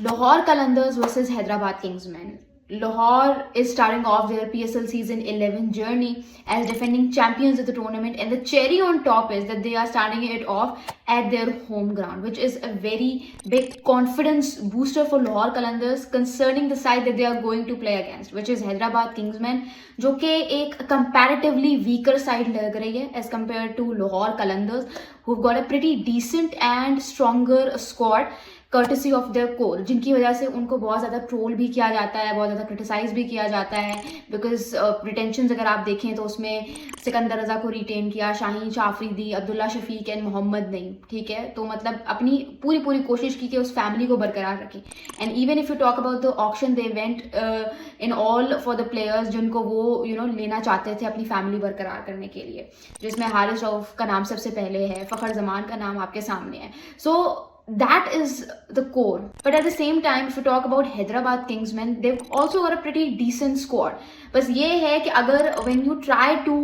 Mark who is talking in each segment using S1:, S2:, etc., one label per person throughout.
S1: Lahore Qalandars versus Hyderabad Kingsmen. Lahore is starting off their PSL season 11 journey as defending champions of the tournament, and the cherry on top is that they are starting it off at their home ground, which is a very big confidence booster for Lahore Qalandars concerning the side that they are going to play against, which is Hyderabad Kingsmen, जो कि एक comparatively weaker side लग रही है as compared to Lahore Qalandars, who've got a pretty decent and stronger squad courtesy of their core, जिनकी वजह से उनको बहुत ज़्यादा ट्रोल भी किया जाता है, बहुत ज़्यादा क्रिटिसाइज भी किया जाता है, बिकॉज रिटेंशन अगर आप देखें तो उसमें सिकंदर रजा को रिटेन किया, शाहीन आफरीदी, अब्दुल्ला शफीक एंड मोहम्मद नईम, ठीक है। तो मतलब अपनी पूरी कोशिश की कि उस फैमिली को बरकरार रखें। And even if you talk about the auction, they went in all for the players जिनको वो लेना चाहते थे अपनी फैमिली बरकरार करने के लिए, जिसमें हारिस रऊफ का नाम सबसे पहले है, फ़खर जमान का नाम आपके सामने है। सो that is the core. But at the same time, if you talk about Hyderabad Kingsmen, they've also got a pretty decent squad. बस ये है कि अगर when you try to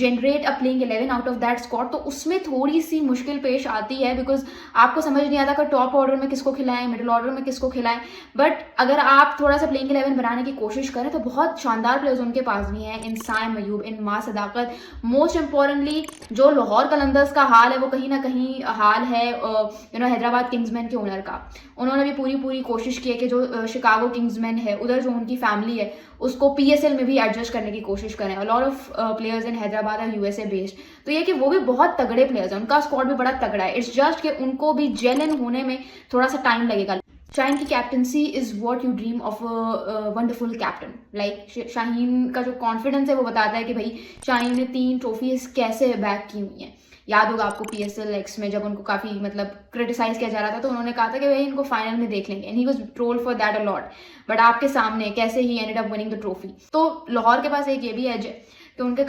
S1: generate a playing 11 out of that squad, तो उसमें थोड़ी सी मुश्किल पेश आती है, बिकॉज आपको समझ नहीं आता कि टॉप ऑर्डर में किसको खिलाएं, मिडिल ऑर्डर में किसको खिलाएं। बट अगर आप थोड़ा सा प्लेइंग 11 बनाने की कोशिश करें तो बहुत शानदार प्लेयर्स उनके पास भी हैं, इन साइम अयूब, इन मां सदाकत। मोस्ट इंपॉर्टेंटली जो लाहौर कलंदर्स का हाल है वो कहीं ना कहीं हाल है हैदराबाद किंग्समैन के ओनर का। उन्होंने भी पूरी कोशिश की है कि जो शिकागो किंग्समैन है उधर जो उनकी फैमिली है उसको पीएसएल में भी एडजस्ट करने की कोशिश करें। A lot of players in Hyderabad are USA based, तो ये कि वो भी बहुत तगड़े प्लेयर्स हैं, उनका स्क्वाड भी बड़ा तगड़ा है। इट्स जस्ट कि उनको भी जेल इन होने में थोड़ा सा टाइम लगेगा। शाहीन की captaincy is what you dream of a wonderful captain. Like Shaheen का जो कॉन्फिडेंस है वो बताता है कि भाई शाहीन ने 3 ट्रॉफीज कैसे बैक की हुई हैं। याद होगा आपको PSL X में जब उनको काफ़ी मतलब क्रिटिसाइज किया जा रहा था तो उन्होंने कहा था कि भाई इनको फाइनल में देख लेंगे, and he was trolled for that a lot. But आपके सामने कैसे he ended up winning the trophy. तो लाहौर के पास एक ये भी एज है कि उनका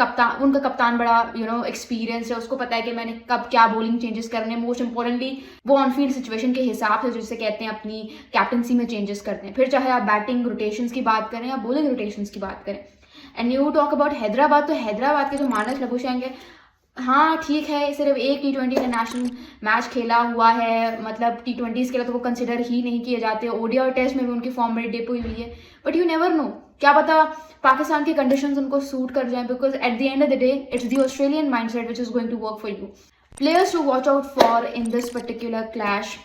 S1: कप्तान बड़ा एक्सपीरियंस है, उसको पता है कि मैंने कब क्या बॉलिंग चेंजेस करने। मोस्ट इंपॉर्टेंटली वो ऑन फील्ड सिचुएशन के हिसाब से जिसे कहते हैं अपनी कैप्टनसी में चेंजेस करते हैं, फिर चाहे आप बैटिंग रोटेशंस की बात करें या बॉलिंग रोटेशंस की बात करें। And you talk about Hyderabad, तो हैदराबाद के जो मानस लबुशेंग है, हाँ ठीक है, सिर्फ एक T20 इंटरनेशनल मैच खेला हुआ है, मतलब T20s के लिए तो वो कंसिडर ही नहीं किए जाते। ODI और टेस्ट में भी उनकी फॉर्म बड़ी डिप हुई है, बट यू नेवर नो, क्या पता पाकिस्तान की कंडीशंस उनको सूट कर जाएं, because at the end of the day it's the Australian mindset which is going to work for you. Players to watch out for in this particular clash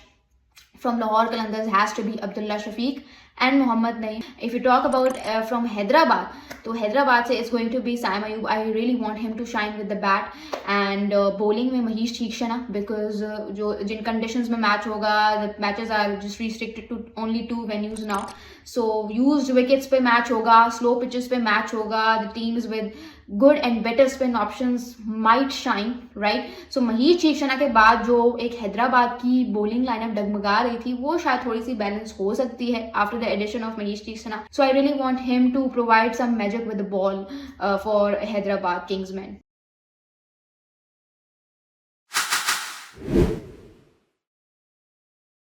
S1: from Lahore Qalandars has to be Abdullah Shafiq and Mohammad Naeem. If you talk about from Hyderabad, तो Hyderabad से is going to be Saim Ayub. I really want him to shine with the bat, and bowling में Maheesh Theekshana, because जो जिन conditions में match होगा, the matches are just restricted to only 2 venues now. So used wickets पे match होगा, slow pitches पे match होगा, the teams with good and better spin options might shine, right? So Maheesh Theekshana के बाद जो एक हैदराबाद की bowling लाइनअप डगमगा रही थी वो शायद थोड़ी सी बैलेंस हो सकती है after the addition of Maheesh Theekshana. So I really want him to provide some magic with the ball for Hyderabad Kingsmen.